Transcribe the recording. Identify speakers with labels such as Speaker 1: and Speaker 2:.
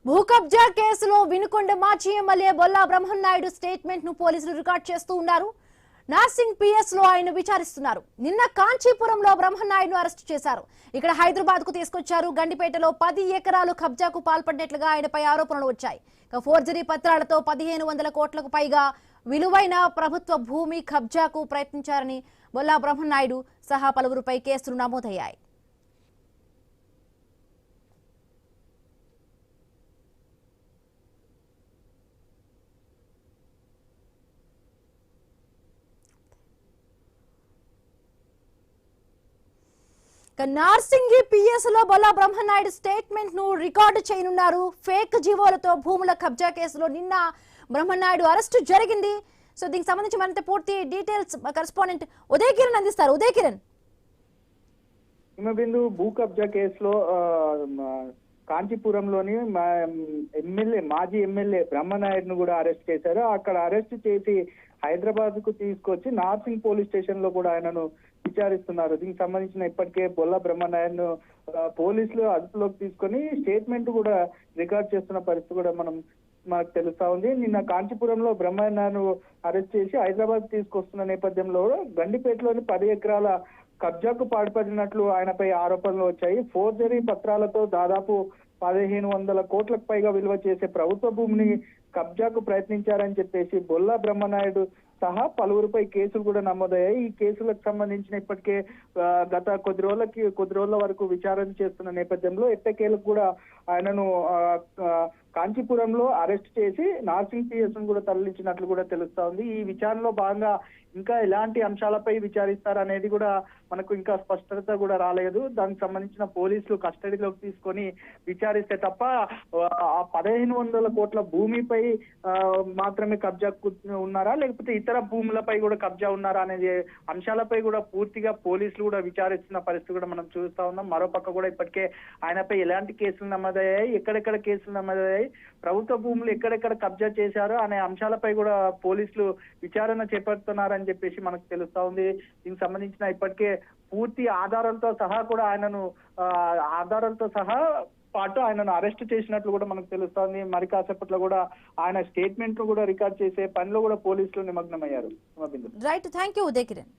Speaker 1: భూ కబ్జా కేసులో వినుకొండ మాజీ ఎమ్మెల్యే బొల్లా బ్రహ్మనాయుడు స్టేట్మెంట్ ను పోలీసులు రికార్డ్ చేస్తూ ఉన్నారు. నార్సింగ్ పిఎస్ లో ఆయన విచారిస్తున్నారు. నిన్న కాంచీపురంలో బ్రహ్మనాయుడును అరెస్ట్ చేశారు. ఇక్కడ హైదరాబాద్ కు తీసుకొచ్చారు. గండిపేటలో 10 ఎకరాలు కబ్జాకు పాల్పడినట్లుగా ఆయనపై ఆరోపణలు వచ్చాయి. ఫోర్జరీ పత్రాలతో 1500 కోట్లకు పైగా విలువైన ప్రభుత్వ భూమి కబ్జాకు ప్రయత్నించారని బొల్లా బ్రహ్మనాయుడు సహా పలువురుపై కేసులు నమోదయ్యాయి. నార్సింగి పిఎస్ లో బొల్లా బ్రహ్మనాయుడు స్టేట్మెంట్ ను రికార్డు చేయనున్నారు. ఫేక్ జీవోలతో భూముల కబ్జా కేసులో నిన్న బ్రహ్మనాయుడు అరెస్టు జరిగింది. సో దీనికి సంబంధించి మరింత పూర్తి డీటెయిల్స్ కరెస్పాండెంట్ ఉదయ్ కిరణ్ అందిస్తారు. ఉదయ్ కిరణ్,
Speaker 2: హిమబిందు భూ కబ్జా కేసులో కాంచీపురంలోని మాజీ ఎమ్మెల్యే బ్రహ్మనాయుడును కూడా అరెస్ట్ చేశారు. అక్కడ అరెస్ట్ చేసి హైదరాబాద్ కు తీసుకొచ్చి నార్సింగ్ పోలీస్ స్టేషన్ లో కూడా ఆయనను విచారిస్తున్నారు. దీనికి సంబంధించిన ఇప్పటికే బొల్లా బ్రహ్మనాయుడును పోలీసులు అదుపులోకి తీసుకొని స్టేట్మెంట్ కూడా రికార్డ్ చేస్తున్న పరిస్థితి కూడా మనకు తెలుస్తా ఉంది. నిన్న కాంచీపురంలో బ్రహ్మనాయుడును అరెస్ట్ చేసి హైదరాబాద్ తీసుకొస్తున్న నేపథ్యంలో గండిపేటలోని 10 ఎకరాల కబ్జాకు పాల్పడినట్లు ఆయనపై ఆరోపణలు వచ్చాయి. ఫోర్జరీ పత్రాలతో దాదాపు 1500 కోట్లకు పైగా విలువ చేసే ప్రభుత్వ భూమిని కబ్జాకు ప్రయత్నించారని చెప్పేసి బొల్లా బ్రహ్మనాయుడు సహా పలువురిపై కేసులు కూడా నమోదయ్యాయి. ఈ కేసులకు సంబంధించిన ఇప్పటికే గత కొద్ది రోజుల వరకు విచారణ చేస్తున్న నేపథ్యంలో ఎట్టకేలకు కూడా ఆయనను కాంచీపురంలో అరెస్ట్ చేసి నార్సింగ్ పిఎస్ ను కూడా తరలించినట్లు కూడా తెలుస్తా ఉంది. ఈ విచారణలో భాగంగా ఇంకా ఎలాంటి అంశాలపై విచారిస్తారనేది కూడా మనకు ఇంకా స్పష్టత కూడా రాలేదు. దానికి సంబంధించిన పోలీసులు కస్టడీలోకి తీసుకొని విచారిస్తే తప్ప ఆ 1500 కోట్ల భూమిపై మాత్రమే కబ్జా ఉన్నారా, లేకపోతే ఇతర భూములపై కూడా కబ్జా ఉన్నారా అనేది అంశాలపై కూడా పూర్తిగా పోలీసులు కూడా విచారిస్తున్న పరిస్థితి కూడా మనం చూస్తా ఉన్నాం. మరోపక్క కూడా ఇప్పటికే ఆయనపై ఎలాంటి కేసులు నమోదయ్యాయి, ఎక్కడెక్కడ కేసులు నమోదయ్యాయి, ప్రభుత్వ భూములు ఎక్కడెక్కడ కబ్జా చేశారు అనే అంశాలపై కూడా పోలీసులు విచారణ చేపడుతున్నారని చెప్పేసి మనకు తెలుస్తా ఉంది. దీనికి సంబంధించిన ఇప్పటికే పూర్తి ఆధారాలతో సహా కూడా ఆధారాలతో సహా పాటు ఆయనను అరెస్ట్ చేసినట్లు కూడా మనకు తెలుస్తోంది. మరి కాసేపట్లో కూడా ఆయన స్టేట్మెంట్ కూడా రికార్డ్ చేసే పనిలో కూడా పోలీసులు నిమగ్నమయ్యారు.
Speaker 1: Right, thank you Uday Kiran.